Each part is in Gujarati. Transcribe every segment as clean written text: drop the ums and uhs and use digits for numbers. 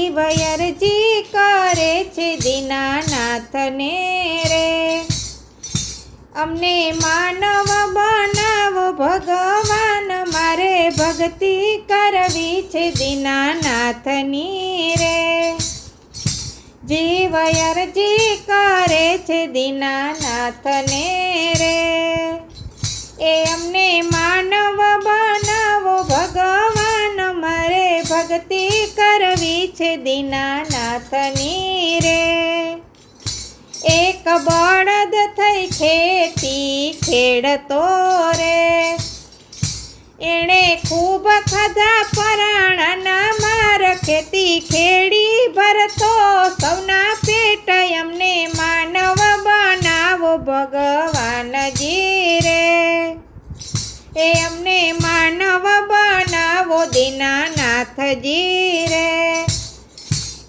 જીવ અરજી કરે છે દીનાનાથને રે, અમને માનવ બનાવો ભગવાન, મારે ભક્તિ કરવી છે દીનાનાથની રે. જીવ અરજી કરે છે દીનાનાથને રે, એ અમને માનવ બનાવો ભગવાન, મારે ભક્તિ કરવી છે દીનાનાથની રે. એક બળદ થઈ ખેતી ખેડતો રે, એણે ખૂબ ખાધા પરાણાના માર, ખેતી ખેડી ભરતો સૌના પેટ, અમને માનવ બનાવો ભગવાનજી રે, એ અમને માનવ બનાવો દીનાનાથજી રે.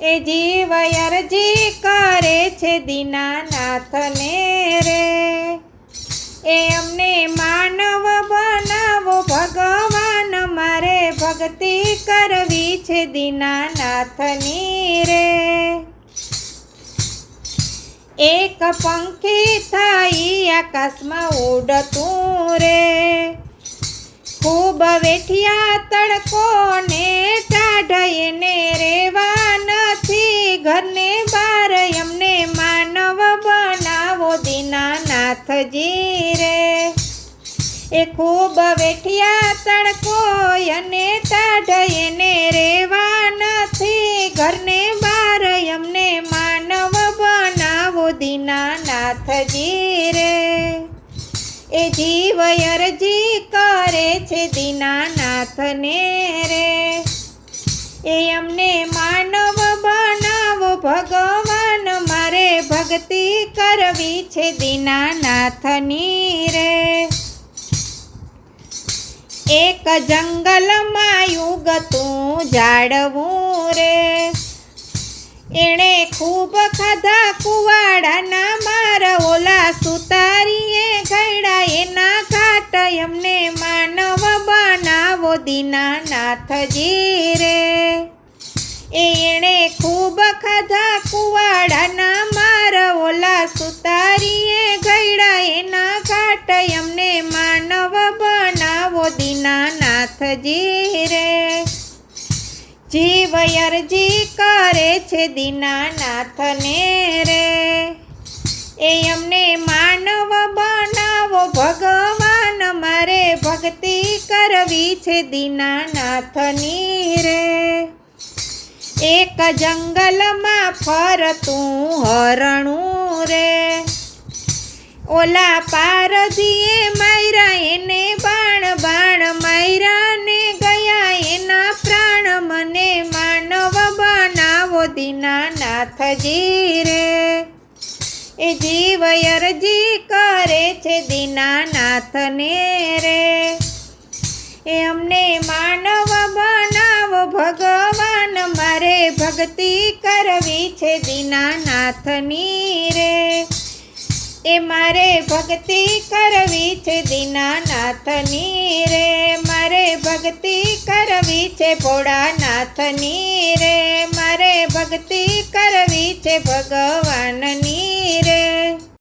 એ જીવ અરજી કરે છે દીનાનાથને રે, એ અમને માનવ બનાવો ભગવાન, મારે ભક્તિ કરવી છે દીનાનાથની રે. એક પંખી થઈ આકાશમાં ઉડતું રે, ખૂબ વેઠિયા તડકો ને ટાઢ, એને રેવા નથી ઘરને બાર, અમને માનવ બનાવો દીનાનાથજી રે. એ ખૂબ વેઠિયા તડકો અને ટાઢ, એને રેવા નથી ઘરને બાર, અમને માનવ બનાવો દીનાનાથજી રે. એ જીવ અરજી કરે છે દીનાનાથને રે, એ અમને માનવ બનાવો ભગવાન, મારે ભક્તિ કરવી છે દીનાનાથની રે. એક જંગલમાં યુગતું ઝાડવું રે, એણે ખૂબ ખાધા કુવાડાના માર, ઓલા સુતારીએ ગયડા એના ઘાટ, અમને માનવ બનાવો દીનાનાથજી રે. એણે ખૂબ ખાધા કુવાડાના માર, ઓલા સુતારીએ ગયડા એના ઘાટ, અમને માનવ બનાવો દીનાનાથજી રે. જીવ અરજી કરે છે દીનાનાથને રે, એ અમને માનવ બનાવો ભગવાન, મારે ભક્તિ કરવી છે દીનાનાથની રે. એક જંગલમાં ફરતું હરણું રે, ઓલા પારધીએ માર્યા એને બાણ બાણ, માર્યા ને ગયા એના પ્રાણ, મને માનવ બનાવો દીનાનાથજી રે. એ જીવ અરજી કરે છે દીનાનાથને રે, એ અમને માનવ બનાવો ભગવાન, મારે ભક્તિ કરવી છે દીનાનાથની રે. એ મારે ભક્તિ કરવી છે દીનાનાથની રે, મારે ભક્તિ કરવી છે ભોળાનાથની રે, મારે ભક્તિ કરવી છે ભગવાનની રે.